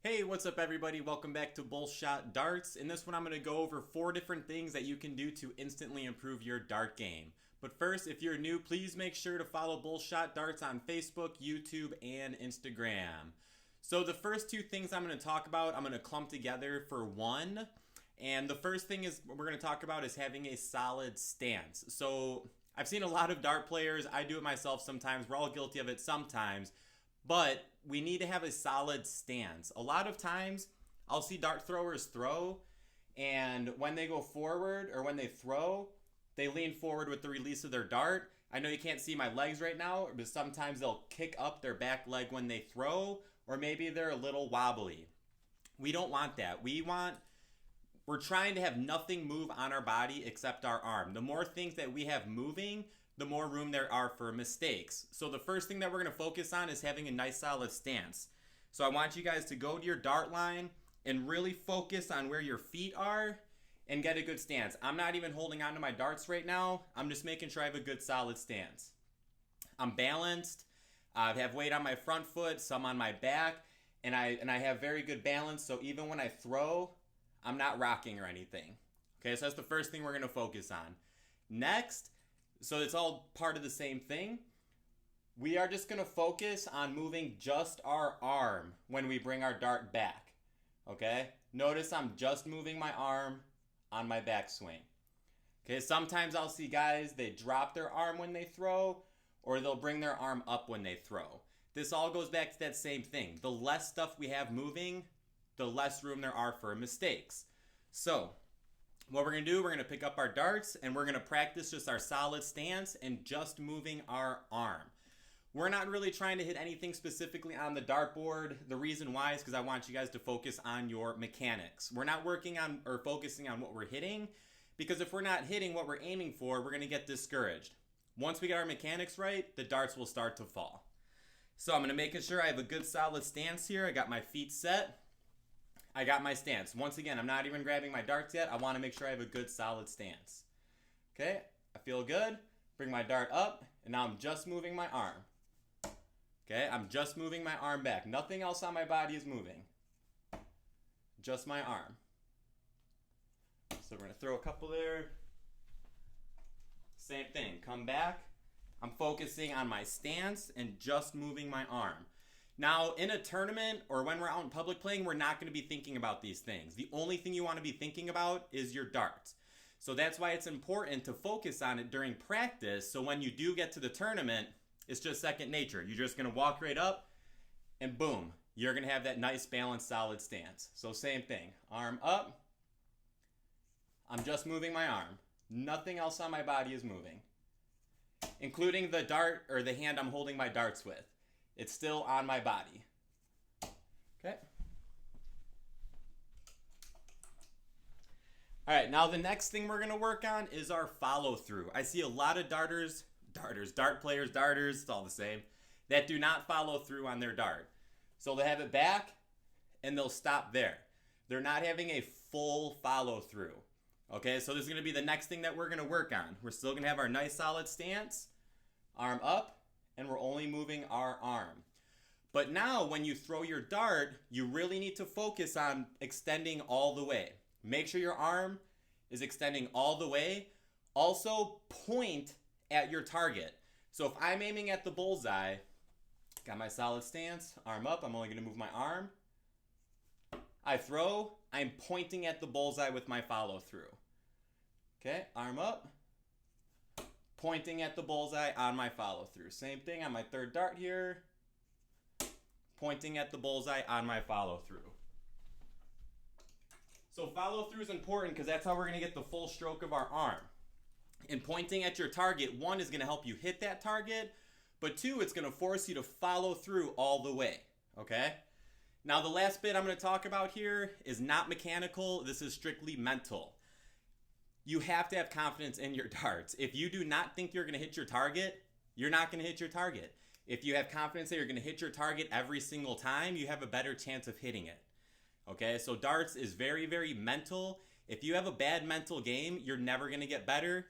Hey, what's up everybody? Welcome back to Bullshot Darts. In this one I'm going to go over 4 different things that you can do to instantly improve your dart game. But first, if you're new, please make sure to follow Bullshot Darts on Facebook, YouTube, and Instagram. So the first 2 things I'm going to talk about, I'm going to clump together for one. And the first thing is we're going to talk about is having a solid stance. So I've seen a lot of dart players. I do it myself sometimes. We're all guilty of it sometimes. But we need to have a solid stance. A lot of times, I'll see dart throwers throw, and when they go forward or when they throw, they lean forward with the release of their dart. I know you can't see my legs right now, but sometimes they'll kick up their back leg when they throw, or maybe they're a little wobbly. We don't want that. We're trying to have nothing move on our body except our arm. The more things that we have moving, the more room there are for mistakes. So the first thing that we're going to focus on is having a nice solid stance. So I want you guys to go to your dart line and really focus on where your feet are and get a good stance. I'm not even holding on to my darts right now. I'm just making sure I have a good solid stance. I'm balanced. I have weight on my front foot, some on my back, and I have very good balance. So even when I throw, I'm not rocking or anything. Okay, so that's the first thing we're going to focus on. Next, so it's all part of the same thing. We are just going to focus on moving just our arm when we bring our dart back. Okay? Notice I'm just moving my arm on my backswing. Okay, sometimes I'll see guys, they drop their arm when they throw, or they'll bring their arm up when they throw. This all goes back to that same thing. The less stuff we have moving, the less room there are for mistakes. So, what we're going to do, we're going to pick up our darts and we're going to practice just our solid stance and just moving our arm. We're not really trying to hit anything specifically on the dartboard. The reason why is because I want you guys to focus on your mechanics. We're not working on or focusing on what we're hitting, because if we're not hitting what we're aiming for, we're going to get discouraged. Once we get our mechanics right, the darts will start to fall. So I'm going to make sure I have a good solid stance here. I got my feet set. I got my stance. Once again, I'm not even grabbing my darts yet. I want to make sure I have a good solid stance. Okay, I feel good. Bring my dart up, and now I'm just moving my arm. Okay, I'm just moving my arm back. Nothing else on my body is moving. Just my arm. So we're going to throw a couple there. Same thing. Come back. I'm focusing on my stance and just moving my arm. Now, in a tournament or when we're out in public playing, we're not going to be thinking about these things. The only thing you want to be thinking about is your darts. So that's why it's important to focus on it during practice. So when you do get to the tournament, it's just second nature. You're just going to walk right up and boom, you're going to have that nice balanced solid stance. So same thing. Arm up. I'm just moving my arm. Nothing else on my body is moving, including the dart or the hand I'm holding my darts with. It's still on my body. Okay. All right, now the next thing we're going to work on is our follow through. I see a lot of dart players, it's all the same, that do not follow through on their dart. So they have it back and they'll stop there. They're not having a full follow through. Okay, so this is going to be the next thing that we're going to work on. We're still going to have our nice solid stance, arm up, and we're only moving our arm. But now when you throw your dart, you really need to focus on extending all the way. Make sure your arm is extending all the way. Also, point at your target. So if I'm aiming at the bullseye, got my solid stance, arm up, I'm only going to move my arm. I throw, I'm pointing at the bullseye with my follow through. Okay, arm up, pointing at the bullseye on my follow through. Same thing on my third dart here, pointing at the bullseye on my follow through. So follow through is important because that's how we're going to get the full stroke of our arm. And pointing at your target, one, is going to help you hit that target, but two, it's going to force you to follow through all the way. Okay? Now the last bit I'm going to talk about here is not mechanical. This is strictly mental. You have to have confidence in your darts. If you do not think you're going to hit your target, you're not going to hit your target. If you have confidence that you're going to hit your target every single time, you have a better chance of hitting it. Okay, so darts is very, very mental. If you have a bad mental game, you're never going to get better.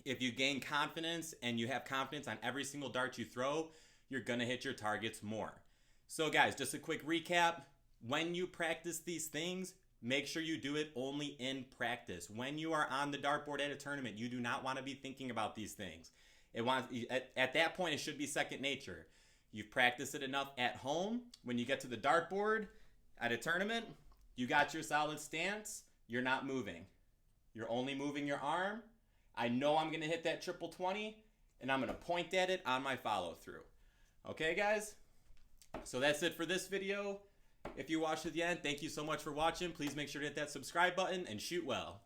If you gain confidence and you have confidence on every single dart you throw, you're going to hit your targets more. So guys, just a quick recap. when you practice these things, make sure you do it only in practice. When you are on the dartboard at a tournament, you do not want to be thinking about these things. At that point, it should be second nature. You've practiced it enough at home. When you get to the dartboard at a tournament, you got your solid stance. You're not moving. You're only moving your arm. I know I'm going to hit that triple 20, and I'm going to point at it on my follow through. Okay, guys? So that's it for this video. If you watched to the end, thank you so much for watching. Please make sure to hit that subscribe button and shoot well.